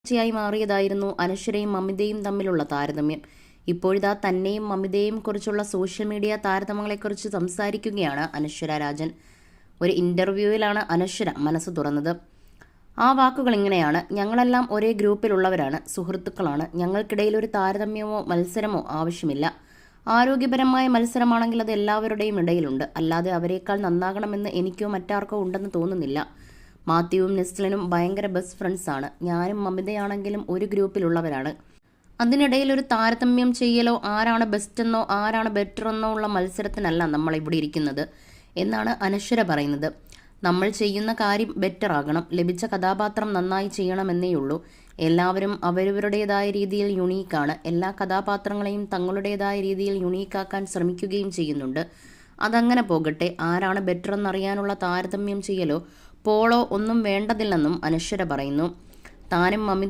ായി മാറിയതായിരുന്നു അനശ്വരയും മമിതയും തമ്മിലുള്ള താരതമ്യം. ഇപ്പോഴിതാ തന്നെയും മമിതയെയും കുറിച്ചുള്ള സോഷ്യൽ മീഡിയ താരതമ്യങ്ങളെക്കുറിച്ച് സംസാരിക്കുകയാണ് അനശ്വര രാജൻ. ഒരു ഇന്റർവ്യൂവിലാണ് അനശ്വര മനസ്സ് തുറന്നത്. ആ വാക്കുകൾ ഇങ്ങനെയാണ്: ഞങ്ങളെല്ലാം ഒരേ ഗ്രൂപ്പിലുള്ളവരാണ്, സുഹൃത്തുക്കളാണ്. ഞങ്ങൾക്കിടയിൽ ഒരു താരതമ്യമോ മത്സരമോ ആവശ്യമില്ല. ആരോഗ്യപരമായ മത്സരമാണെങ്കിൽ അത് എല്ലാവരുടെയും ഇടയിലുണ്ട്. അല്ലാതെ അവരെക്കാൾ നന്നാകണമെന്ന് എനിക്കോ മറ്റാർക്കോ ഉണ്ടെന്ന് തോന്നുന്നില്ല. മാത്യുവും നെസ്ലിനും ഭയങ്കര ബെസ്റ്റ് ഫ്രണ്ട്സ് ആണ്. ഞാനും മമിതയാണെങ്കിലും ഒരു ഗ്രൂപ്പിലുള്ളവരാണ്. അതിനിടയിൽ ഒരു താരതമ്യം ചെയ്യലോ ആരാണ് ബെസ്റ്റെന്നോ ആരാണ് ബെറ്ററെന്നോ ഉള്ള മത്സരത്തിനല്ല നമ്മൾ ഇവിടെ ഇരിക്കുന്നത് എന്നാണ് അനശ്വര പറയുന്നത്. നമ്മൾ ചെയ്യുന്ന കാര്യം ബെറ്റർ ആകണം, ലഭിച്ച കഥാപാത്രം നന്നായി ചെയ്യണമെന്നേയുള്ളൂ. എല്ലാവരും അവരവരുടേതായ രീതിയിൽ യുണീക്കാണ്. എല്ലാ കഥാപാത്രങ്ങളെയും തങ്ങളുടേതായ രീതിയിൽ യുണീക്കാക്കാൻ ശ്രമിക്കുകയും ചെയ്യുന്നുണ്ട്. അതങ്ങനെ പോകട്ടെ. ആരാണ് ബെറ്റർ എന്നറിയാനുള്ള താരതമ്യം ചെയ്യലോ പോളോ ഒന്നും വേണ്ടതില്ലെന്നും അനശ്വര പറയുന്നു. താനും മമിത